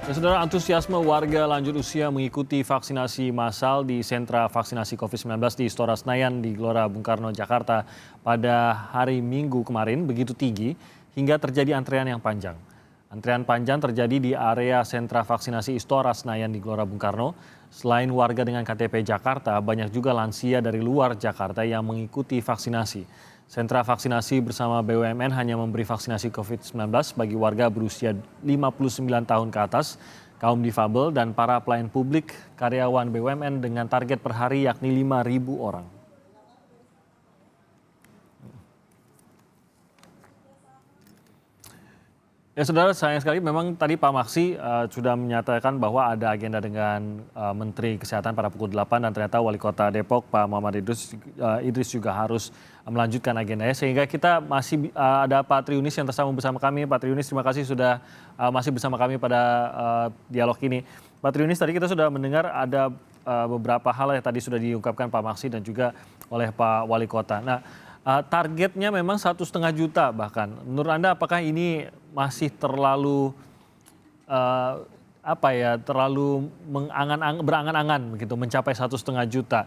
Ya, saudara, antusiasme warga lanjut usia mengikuti vaksinasi massal di sentra vaksinasi COVID-19 di Istora Senayan di Gelora Bung Karno, Jakarta pada hari Minggu kemarin begitu tinggi hingga terjadi antrean yang panjang. Antrean panjang terjadi di area sentra vaksinasi Istora Senayan di Gelora Bung Karno. Selain warga dengan KTP Jakarta, banyak juga lansia dari luar Jakarta yang mengikuti vaksinasi. Sentra vaksinasi bersama BUMN hanya memberi vaksinasi COVID-19 bagi warga berusia 59 tahun ke atas, kaum difabel, dan para pelayan publik karyawan BUMN dengan target per hari yakni 5.000 orang. Ya, saudara, sayang sekali memang tadi Pak Maksi sudah menyatakan bahwa ada agenda dengan Menteri Kesehatan pada pukul 8 dan ternyata Wali Kota Depok Pak Muhammad Idris juga harus melanjutkan agendanya, sehingga kita masih ada Pak Triunis yang tersambung bersama kami. Pak Triunis, terima kasih sudah masih bersama kami pada dialog ini. Pak Triunis, tadi kita sudah mendengar ada beberapa hal yang tadi sudah diungkapkan Pak Maksi dan juga oleh Pak Wali Kota. Nah, targetnya memang 1,5 juta bahkan. Menurut Anda apakah ini masih terlalu terlalu berangan-angan begitu mencapai 1,5 juta?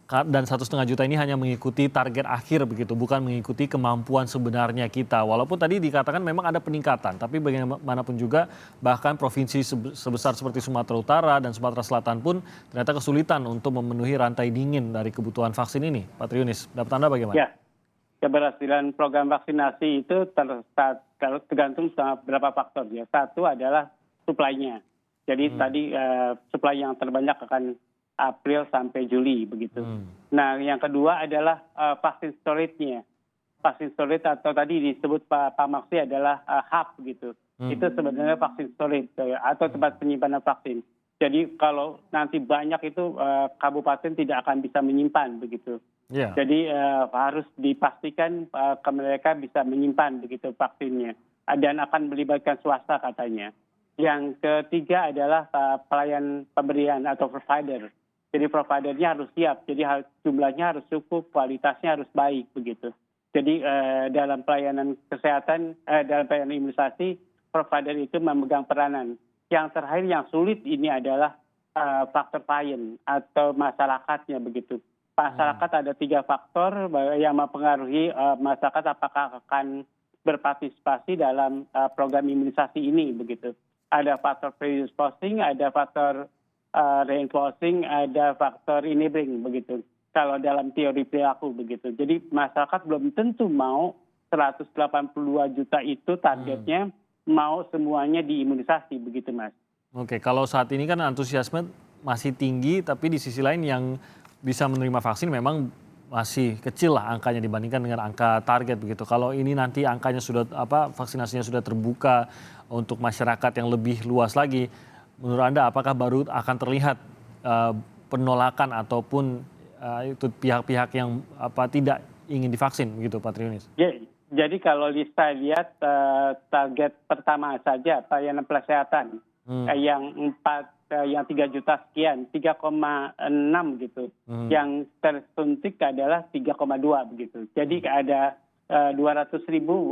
Dan 1,5 juta ini hanya mengikuti target akhir begitu, bukan mengikuti kemampuan sebenarnya kita. Walaupun tadi dikatakan memang ada peningkatan, tapi bagaimanapun juga bahkan provinsi sebesar seperti Sumatera Utara dan Sumatera Selatan pun ternyata kesulitan untuk memenuhi rantai dingin dari kebutuhan vaksin ini. Pak Triunis, pendapat Anda bagaimana? Ya, keberhasilan program vaksinasi itu tergantung sama beberapa faktor ya. Satu adalah suplainya. Jadi tadi suplai yang terbanyak akan April sampai Juli begitu. Nah, yang kedua adalah vaksin storage-nya. Vaksin storage atau tadi disebut Pak Maksi adalah hub gitu. Itu sebenarnya vaksin storage atau tempat penyimpanan vaksin. Jadi kalau nanti banyak itu kabupaten tidak akan bisa menyimpan begitu. Yeah. Jadi harus dipastikan mereka bisa menyimpan begitu vaksinnya dan akan melibatkan swasta katanya. Yang ketiga adalah pelayan pemberian atau provider. Jadi providernya harus siap. Jadi jumlahnya harus cukup, kualitasnya harus baik begitu. Jadi dalam pelayanan kesehatan, dalam pelayanan imunisasi, provider itu memegang peranan. Yang terakhir yang sulit ini adalah faktor klien atau masyarakatnya begitu. Masyarakat ada 3 faktor yang mempengaruhi masyarakat apakah akan berpartisipasi dalam program imunisasi ini begitu. Ada faktor predisposing, ada faktor reinforcing, ada faktor enabling begitu. Kalau dalam teori perilaku begitu. Jadi masyarakat belum tentu mau 182 juta itu targetnya mau semuanya diimunisasi begitu, Mas. Oke, kalau saat ini kan antusiasme masih tinggi, tapi di sisi lain yang bisa menerima vaksin memang masih kecil lah angkanya dibandingkan dengan angka target begitu. Kalau ini nanti angkanya sudah vaksinasinya sudah terbuka untuk masyarakat yang lebih luas lagi, menurut Anda apakah baru akan terlihat penolakan ataupun itu pihak-pihak yang tidak ingin divaksin begitu, Pak Triunis? Jadi kalau saya lihat target pertama saja pelayanan kesehatan yang 3 juta sekian, 3,6 gitu. Yang tersuntik adalah 3,2 begitu. Jadi ada 200.000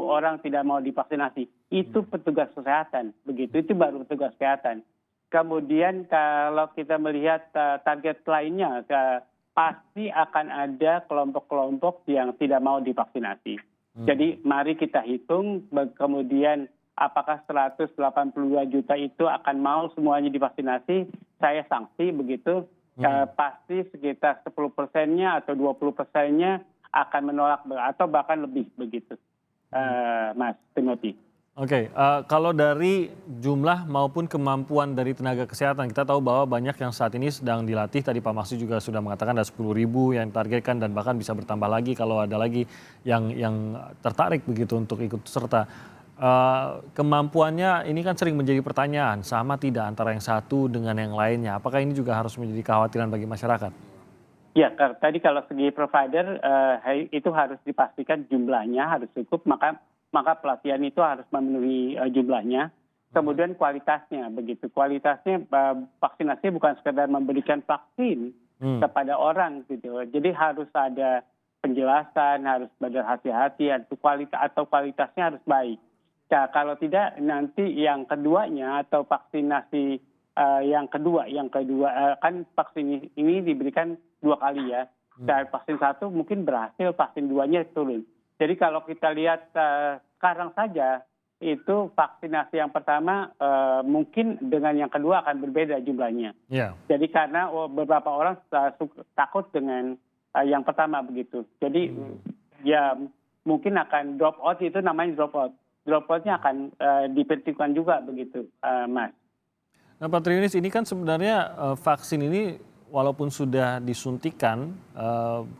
orang tidak mau divaksinasi. Itu petugas kesehatan begitu. Itu baru petugas kesehatan. Kemudian kalau kita melihat target lainnya, pasti akan ada kelompok-kelompok yang tidak mau divaksinasi. Jadi mari kita hitung kemudian apakah 182 juta itu akan mau semuanya divaksinasi, saya sanksi begitu. Pasti sekitar 10%-nya atau 20%-nya akan menolak atau bahkan lebih begitu, Mas Timothy. Oke, kalau dari jumlah maupun kemampuan dari tenaga kesehatan, kita tahu bahwa banyak yang saat ini sedang dilatih. Tadi Pak Maksi juga sudah mengatakan ada 10.000 yang ditargetkan dan bahkan bisa bertambah lagi kalau ada lagi yang tertarik begitu untuk ikut serta. Kemampuannya ini kan sering menjadi pertanyaan, sama tidak antara yang satu dengan yang lainnya? Apakah ini juga harus menjadi kekhawatiran bagi masyarakat? Ya, tadi kalau segi provider itu harus dipastikan jumlahnya harus cukup, maka pelatihan itu harus memenuhi jumlahnya. Kemudian kualitasnya begitu. Kualitasnya vaksinasi bukan sekedar memberikan vaksin kepada orang gitu. Jadi harus ada penjelasan, harus berhati-hati atau kualitasnya harus baik. Nah, kalau tidak nanti yang keduanya atau vaksinasi yang kedua kan vaksin ini diberikan 2 kali ya. Dan vaksin 1 mungkin berhasil, vaksin 2-nya turun. Jadi kalau kita lihat sekarang saja itu vaksinasi yang pertama mungkin dengan yang kedua akan berbeda jumlahnya. Ya. Jadi karena beberapa orang takut dengan yang pertama begitu. Jadi ya mungkin akan drop out, itu namanya drop out. Drop out-nya akan diperhitungkan juga begitu, Mas. Nah, Pak Triunis, ini kan sebenarnya vaksin ini walaupun sudah disuntikan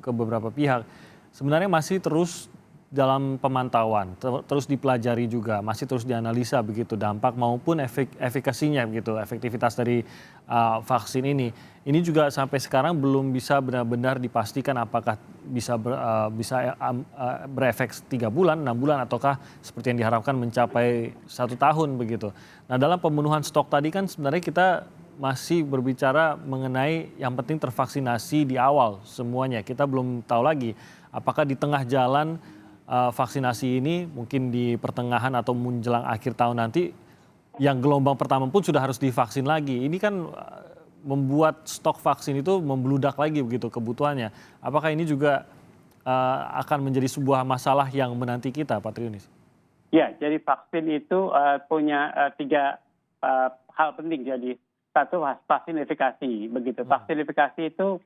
ke beberapa pihak, sebenarnya masih terus dalam pemantauan, terus dipelajari juga, masih terus dianalisa begitu dampak maupun efikasinya begitu, efektivitas dari vaksin ini. Ini juga sampai sekarang belum bisa benar-benar dipastikan apakah bisa berefek 3 bulan, 6 bulan, ataukah seperti yang diharapkan mencapai 1 tahun begitu. Nah, dalam pemenuhan stok tadi kan sebenarnya kita masih berbicara mengenai yang penting tervaksinasi di awal semuanya. Kita belum tahu lagi apakah di tengah jalan vaksinasi ini mungkin di pertengahan atau menjelang akhir tahun nanti yang gelombang pertama pun sudah harus divaksin lagi. Ini kan membuat stok vaksin itu membludak lagi begitu kebutuhannya. Apakah ini juga akan menjadi sebuah masalah yang menanti kita, Pak Triunis? Ya, jadi vaksin itu punya 3 hal penting. Jadi 1 vaksin efikasi begitu. Vaksin efikasi itu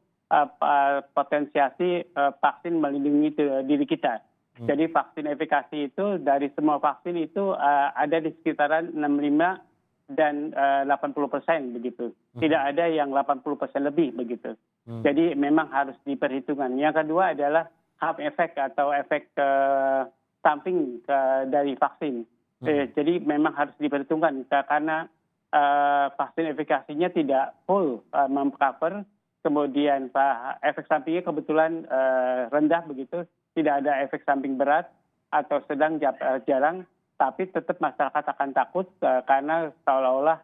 potensiasi vaksin melindungi diri kita. Jadi vaksin efikasi itu dari semua vaksin itu ada di sekitaran 65 dan 80% begitu. Tidak ada yang 80% lebih begitu. Jadi memang harus diperhitungkan. Yang kedua adalah harm effect atau efek samping dari vaksin. Jadi memang harus diperhitungkan karena vaksin efikasinya tidak full mem-cover, kemudian efek sampingnya kebetulan rendah begitu. Tidak ada efek samping berat atau sedang jarang, tapi tetap masyarakat akan takut karena seolah-olah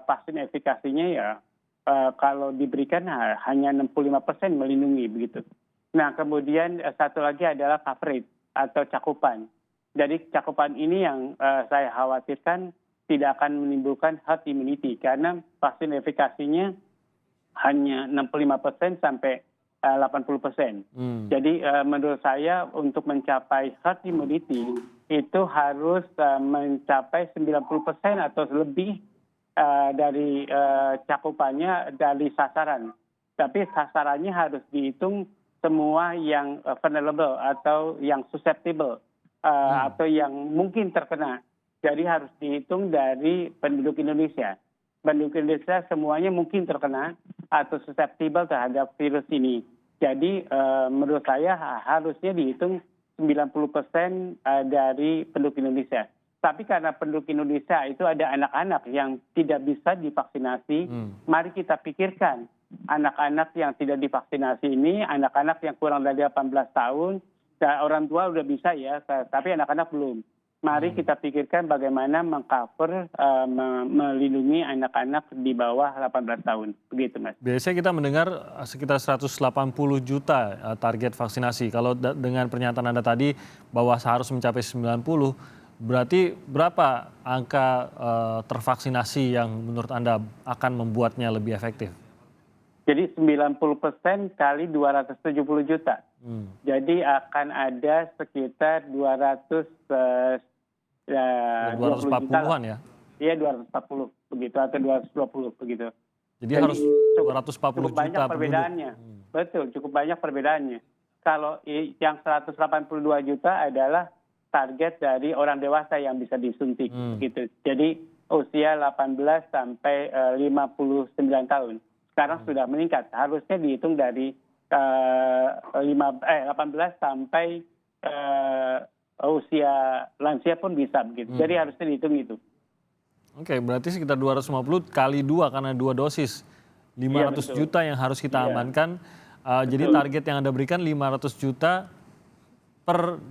vaksin efikasinya ya kalau diberikan hanya 65% melindungi begitu. Nah, kemudian satu lagi adalah coverage atau cakupan. Jadi cakupan ini yang saya khawatirkan tidak akan menimbulkan herd immunity karena vaksin efikasinya hanya 65% sampai 80%. Jadi menurut saya untuk mencapai herd immunity itu harus mencapai 90% atau lebih dari cakupannya dari sasaran. Tapi sasarannya harus dihitung semua yang vulnerable atau yang susceptible atau yang mungkin terkena. Jadi harus dihitung dari penduduk Indonesia. Penduduk Indonesia semuanya mungkin terkena atau susceptible terhadap virus ini. Jadi menurut saya harusnya dihitung 90% dari penduduk Indonesia. Tapi karena penduduk Indonesia itu ada anak-anak yang tidak bisa divaksinasi, mari kita pikirkan anak-anak yang tidak divaksinasi ini, anak-anak yang kurang dari 18 tahun, orang tua udah bisa ya, tapi anak-anak belum. Mari kita pikirkan bagaimana mengcover, melindungi anak-anak di bawah 18 tahun. Begitu, Mas. Biasanya kita mendengar sekitar 180 juta target vaksinasi. Kalau dengan pernyataan Anda tadi bahwa harus mencapai 90, berarti berapa angka tervaksinasi yang menurut Anda akan membuatnya lebih efektif? Jadi 90% kali 270 juta. Jadi akan ada sekitar 240-an ya? Iya 240 begitu atau 220 begitu. Jadi harus 240 cukup banyak juta perbedaannya. penduduk. Betul, cukup banyak perbedaannya. Kalau yang 182 juta adalah target dari orang dewasa yang bisa disuntik gitu. Jadi usia 18 sampai 59 tahun. Sekarang sudah meningkat. Harusnya dihitung dari 18 sampai usia lansia pun bisa begitu. Jadi harusnya dihitung itu. Oke, berarti sekitar 250 kali 2 karena 2 dosis. 500 juta yang harus kita amankan. Jadi target yang Anda berikan 500 juta per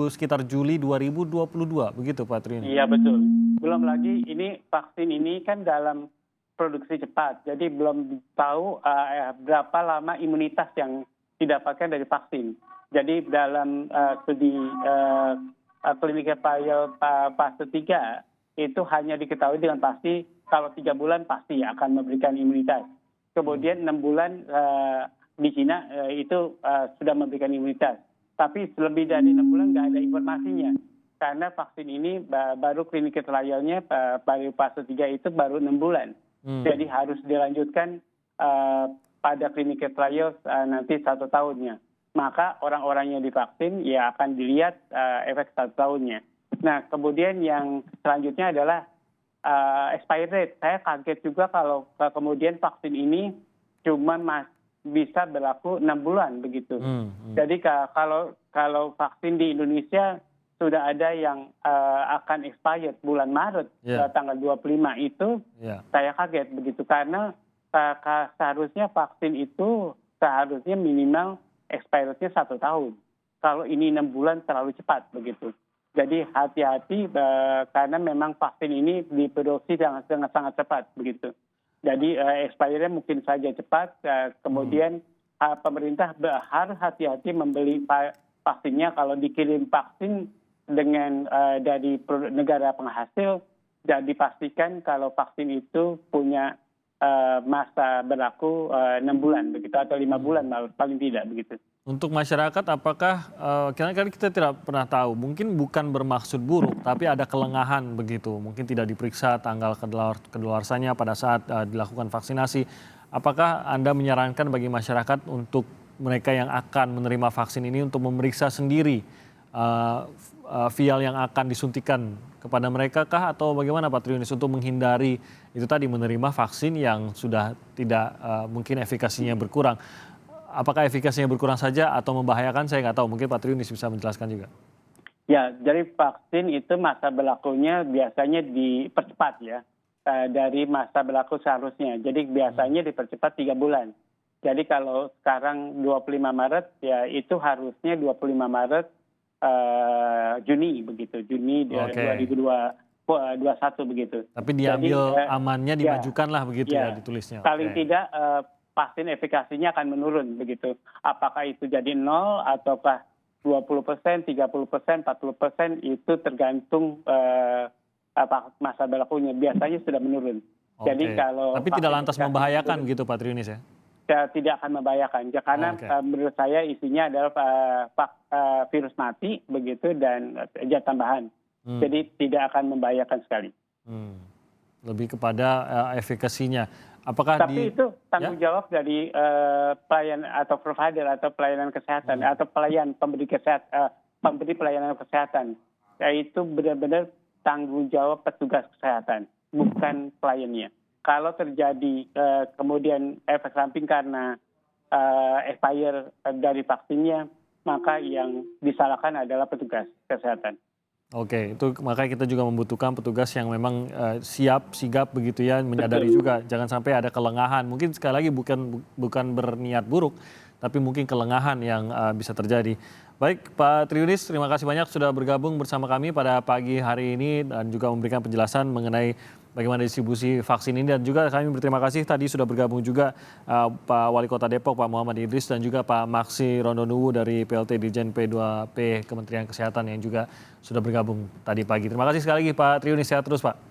sekitar Juli 2022. Begitu Pak Triunis? Iya betul. Belum lagi ini vaksin ini kan dalam produksi cepat. Jadi belum tahu berapa lama imunitas yang didapatkan dari vaksin. Jadi dalam studi clinical trial fase 3 itu hanya diketahui dengan pasti kalau 3 bulan pasti akan memberikan imunitas. Kemudian 6 bulan di Cina itu sudah memberikan imunitas. Tapi lebih dari 6 bulan nggak ada informasinya. Karena vaksin ini baru clinical trialnya baru fase 3 itu baru 6 bulan. Jadi harus dilanjutkan pada clinical trial nanti 1 tahunnya. Maka orang-orang yang divaksin ya akan dilihat efek 1 tahunnya. Nah, kemudian yang selanjutnya adalah expiry rate. Saya kaget juga kalau kemudian vaksin ini cuma bisa berlaku 6 bulan begitu. Jadi kalau vaksin di Indonesia sudah ada yang akan expired bulan Maret tanggal 25 itu, saya kaget begitu karena seharusnya vaksin itu seharusnya minimal expirednya 1 tahun. Kalau ini 6 bulan terlalu cepat begitu. Jadi hati-hati karena memang vaksin ini diproduksi dengan sangat cepat begitu. Jadi expirednya mungkin saja cepat. Kemudian pemerintah harus hati-hati membeli vaksinnya. Kalau dikirim vaksin dengan dari negara penghasil, dan dipastikan kalau vaksin itu punya masa berlaku 6 bulan begitu atau 5 bulan paling tidak begitu. Untuk masyarakat apakah karena kita tidak pernah tahu, mungkin bukan bermaksud buruk tapi ada kelengahan begitu, mungkin tidak diperiksa tanggal kedaluarsanya pada saat dilakukan vaksinasi. Apakah Anda menyarankan bagi masyarakat untuk mereka yang akan menerima vaksin ini untuk memeriksa sendiri vial yang akan disuntikan kepada mereka kah atau bagaimana Pak Triunis untuk menghindari itu tadi menerima vaksin yang sudah tidak mungkin efikasinya berkurang? Apakah efikasinya berkurang saja atau membahayakan, saya nggak tahu. Mungkin Pak Triunis bisa menjelaskan juga. Ya, jadi vaksin itu masa berlakunya biasanya dipercepat ya, dari masa berlaku seharusnya. Jadi biasanya dipercepat 3 bulan. Jadi kalau sekarang 25 Maret, ya itu harusnya 25 Maret Juni begitu, Juni 2021 begitu. Tapi diambil amannya dimajukan lah begitu ya ditulisnya. Paling tidak vaksin efikasinya akan menurun begitu. Apakah itu jadi 0 ataukah 20%, 30%, 40% itu tergantung masa berlakunya. Biasanya sudah menurun. Jadi kalau tapi tidak lantas membahayakan begitu Pak Triunis ya? Tidak akan membahayakan karena menurut saya isinya adalah virus mati begitu dan zat tambahan. Jadi tidak akan membahayakan sekali. Lebih kepada efikasinya. Tapi itu tanggung jawab dari pelayan atau provider atau pelayanan kesehatan atau pemberi pelayanan kesehatan. Itu benar-benar tanggung jawab petugas kesehatan, bukan kliennya. Kalau terjadi kemudian efek samping karena expire dari vaksinnya, maka yang disalahkan adalah petugas kesehatan. Oke, itu makanya kita juga membutuhkan petugas yang memang sigap begitu ya, menyadari juga jangan sampai ada kelengahan. Mungkin sekali lagi bukan berniat buruk, tapi mungkin kelengahan yang bisa terjadi. Baik, Pak Triunis, terima kasih banyak sudah bergabung bersama kami pada pagi hari ini dan juga memberikan penjelasan mengenai bagaimana distribusi vaksin ini, dan juga kami berterima kasih tadi sudah bergabung juga Pak Wali Kota Depok, Pak Muhammad Idris, dan juga Pak Maksi Rondonuwu dari PLT Dirjen P2P Kementerian Kesehatan yang juga sudah bergabung tadi pagi. Terima kasih sekali lagi Pak Triunis, sehat terus Pak.